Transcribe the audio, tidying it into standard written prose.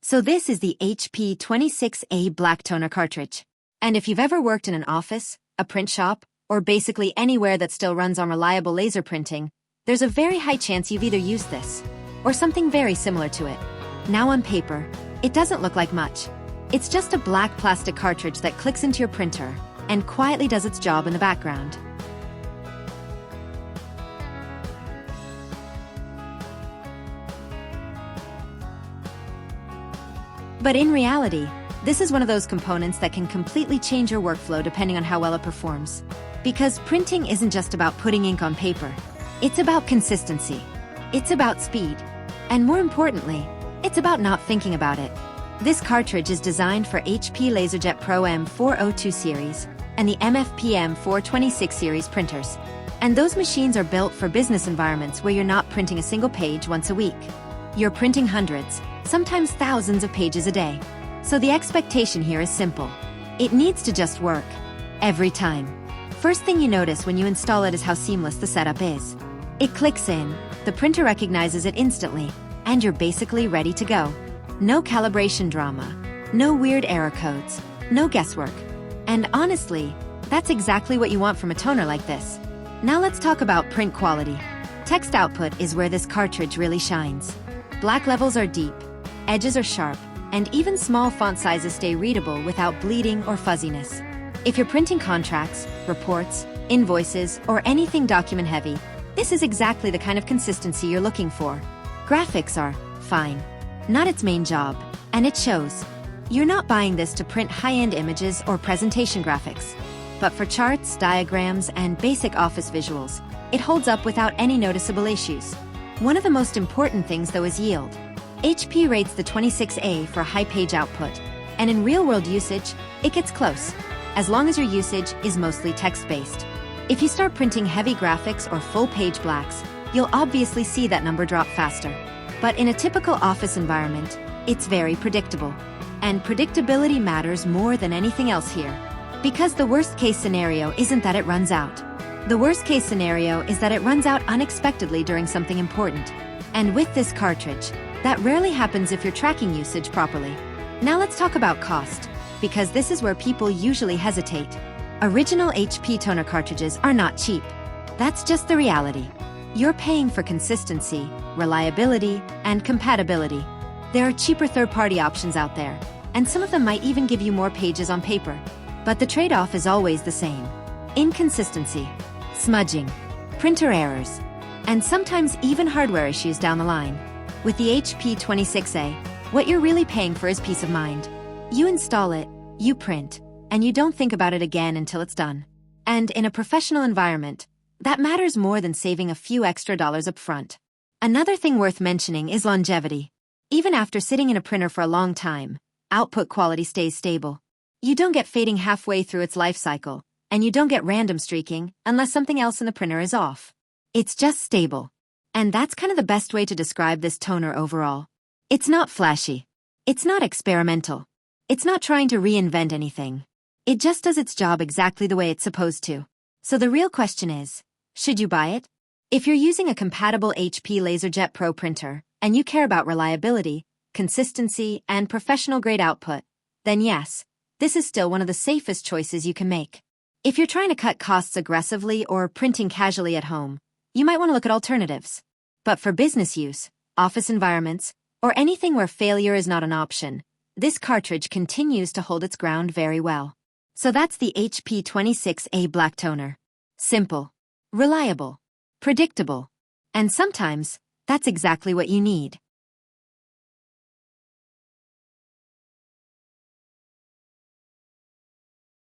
So this is the HP 26A Black Toner Cartridge. And if you've ever worked in an office, a print shop, or basically anywhere that still runs on reliable laser printing, there's a very high chance you've either used this, or something very similar to it. Now on paper, it doesn't look like much. It's just a black plastic cartridge that clicks into your printer, and quietly does its job in the background. But in reality, this is one of those components that can completely change your workflow depending on how well it performs. Because printing isn't just about putting ink on paper. It's about consistency. It's about speed. And more importantly, it's about not thinking about it. This cartridge is designed for HP LaserJet Pro M402 series and the MFP M426 series printers. And those machines are built for business environments where you're not printing a single page once a week. You're printing hundreds, sometimes thousands of pages a day. So the expectation here is simple. It needs to just work. Every time. First thing you notice when you install it is how seamless the setup is. It clicks in, the printer recognizes it instantly, and you're basically ready to go. No calibration drama. No weird error codes. No guesswork. And honestly, that's exactly what you want from a toner like this. Now let's talk about print quality. Text output is where this cartridge really shines. Black levels are deep, edges are sharp, and even small font sizes stay readable without bleeding or fuzziness. If you're printing contracts, reports, invoices, or anything document-heavy, this is exactly the kind of consistency you're looking for. Graphics are fine. Not its main job, and it shows. You're not buying this to print high-end images or presentation graphics. But for charts, diagrams, and basic office visuals, it holds up without any noticeable issues. One of the most important things, though, is yield. HP rates the 26A for high page output, and in real-world usage, it gets close, as long as your usage is mostly text-based. If you start printing heavy graphics or full-page blacks, you'll obviously see that number drop faster. But in a typical office environment, it's very predictable. And predictability matters more than anything else here. Because the worst-case scenario isn't that it runs out. The worst-case scenario is that it runs out unexpectedly during something important. And with this cartridge, that rarely happens if you're tracking usage properly. Now let's talk about cost, because this is where people usually hesitate. Original HP toner cartridges are not cheap. That's just the reality. You're paying for consistency, reliability, and compatibility. There are cheaper third-party options out there, and some of them might even give you more pages on paper. But the trade-off is always the same. Inconsistency, smudging, printer errors, and sometimes even hardware issues down the line. With the HP 26A, what you're really paying for is peace of mind. You install it, you print, and you don't think about it again until it's done. And in a professional environment, that matters more than saving a few extra dollars up front. Another thing worth mentioning is longevity. Even after sitting in a printer for a long time, output quality stays stable. You don't get fading halfway through its life cycle, and you don't get random streaking unless something else in the printer is off. It's just stable. And that's kind of the best way to describe this toner overall. It's not flashy. It's not experimental. It's not trying to reinvent anything. It just does its job exactly the way it's supposed to. So the real question is, should you buy it? If you're using a compatible HP LaserJet Pro printer, and you care about reliability, consistency, and professional-grade output, then yes, this is still one of the safest choices you can make. If you're trying to cut costs aggressively or printing casually at home, you might want to look at alternatives. But for business use, office environments, or anything where failure is not an option, this cartridge continues to hold its ground very well. So that's the HP 26A Black Toner. Simple, reliable, predictable, and sometimes, that's exactly what you need.